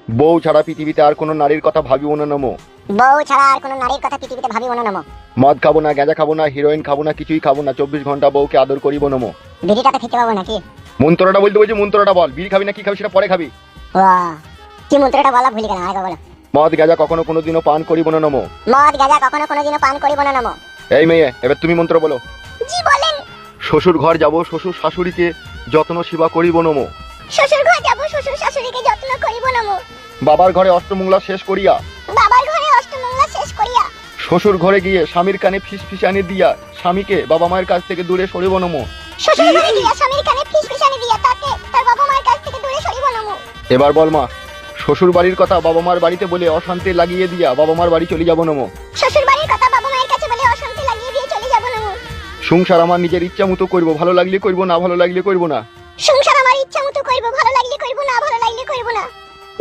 বউ ছাড়া পৃথিবীতে আর কোনো নারীর কথা ভাবিও না নমো। বউ ছাড়া আর কোনো নারীর কথা পৃথিবীতে ভাবিব না নমো। মদ খাবো না, গাঁজা খাবো না, হিরোইন খাবো না, কিছুই খাবো না, 24 ঘন্টা বউকে আদর করিব নমো। বিড়িটাকে খেতে পাবো নাকি? মন্ত্রটা বলতে বলছি, মন্ত্রটা বল। বিড়ি খাবি না কি খাবি সেটা পরে খাবি। বাহ, কি মন্ত্রটা বলা ভুলে গেলাম, আরেকবার বলো। মদ গাঁজা কখনো কোনোদিনও পান করিব না নমো। মদ গাঁজা কখনো কোনোদিনও পান করিব না নমো। এই মেয়ে, এবার তুমি মন্ত্র বলো। জি বলেন। শ্বশুর ঘর যাব, শ্বশুর শাশুড়িকে যত্ন সেবা করিব নমো। শ্বশুর ঘর যাব, শ্বশুর শাশুড়িকে যত্ন করিব নমো। বাবার ঘরে অষ্টমঙ্গলা শেষ করিয়া, বাবার ঘরে অষ্টমঙ্গলা শেষ করিয়া, শ্বশুর ঘরে গিয়ে স্বামীর কানে ফিসফিসানি দিয়া স্বামীকে বাবা মায়ের কাছ থেকে দূরে সরিব নমো। শ্বশুর ঘরে গিয়া স্বামীর কানে ফিসফিসানি দিয়া তাকে তার বাবা মায়ের কাছ থেকে দূরে সরিব নমো। এবার বল মা, শ্বশুর বাড়ির কথা বাবা মার বাড়িতে বলে অশান্তি লাগিয়ে দিয়া বাবা মার বাড়ি চলে যাব নমো। শ্বশুর বাড়ির কথা বাবা মায়ের কাছে বলে অশান্তি লাগিয়ে দিয়ে চলে যাব নমো। সংসার আমার নিজের ইচ্ছা মতো করবো, ভালো লাগলে করবো, না ভালো লাগলে করবো না। সংসার আমার ইচ্ছা মতো করব, ভালো লাগলে করব, না ভালো লাগলে করব না।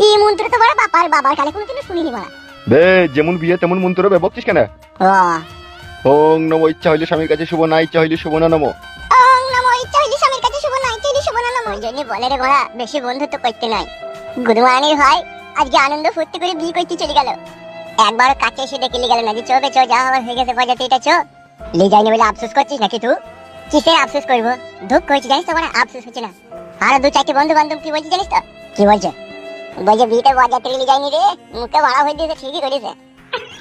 এই মন্ত্র তো বড় বাবার কালে কোনোদিনও শুনিনি বড়া। বে, যেমন বিয়ে তেমন মন্ত্র বে, বকছিস কেন? ওং নমো। ইচ্ছা হইলে স্বামীর কাছে শুভ, না ইচ্ছা হইলে শুভ না নমো। ওং নমো। ইচ্ছা হইলে স্বামীর কাছে শুভ, না ইচ্ছা হইলে শুভ না নমো। জন্য বলে রে বড়া, বেশি বন্ধুত্ব করতে নাই। গুদমানির ভাই আজকে আনন্দ ফুর্তি করে বিয়ে করতে চলে গেল। একবার কাছে এসে ডেকে নিয়ে গেল না যে চো বে চো, যা হওয়ার হয়ে গেছে বাজাতে, এটা চো। লে যাইনি বলে আফসোস করছিস নাকি তুই? কিসের আফসোস করবো? দুঃখ হয়েছে জানিস তো বড়া, আফসোস হচ্ছে না। আর দু চারটে বন্ধু বান্ধব কি বলছি জানিস তো? কি বলছে? বলছে বিয়েতে বাজাতে নিয়ে যাইনি রে, মুখে ভাড়া হয়ে দিয়েছে, ঠিকই করেছে।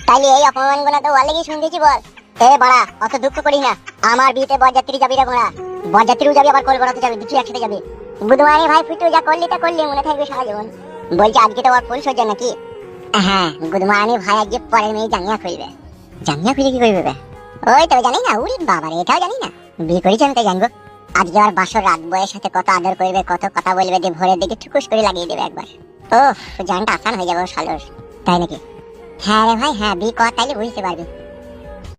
তাইলে এই অপমান গুলো তো ওয়ালে গিয়ে শুনতেছি বল। এ বাড়া, অত দুঃখ করিস না। আমার বিয়েতে বরযাত্রী যাবি রে বাড়া, বরযাত্রীও যাবি আবার কোল বরাতে যাবি, দুটি একসাথে যাবি। বুধবারে ভাই ফুটু যা করলি তা করলি, মনে থাকবে সারা জীবন। বলছে আজকে তো আর ফুল সজ্জা নাকি? হ্যাঁ, গুদমানি ভাই আজকে পরের মেয়ে জাঙ্গিয়া খুলবে। জাঙ্গিয়া খুলে কি করবে? ওই তো জানি না, উরি বাবা রে, এটাও জানি না। বিয়ে করেছি আমি তাই জানবো। আজকে আর বাসর রাত বয়ের সাথে কত আদর করবে, কত কথা বলবে, দিয়ে ভোরের দিকে ঠুকুস করে লাগিয়ে দেবে একবার। ওহ, জানটা আসান হয়ে যাবে শালোর, তাই নাকি? হ্যাঁ রে ভাই, হ্যাঁ বিয়ে কর, তাইলে বুঝতে পারবি।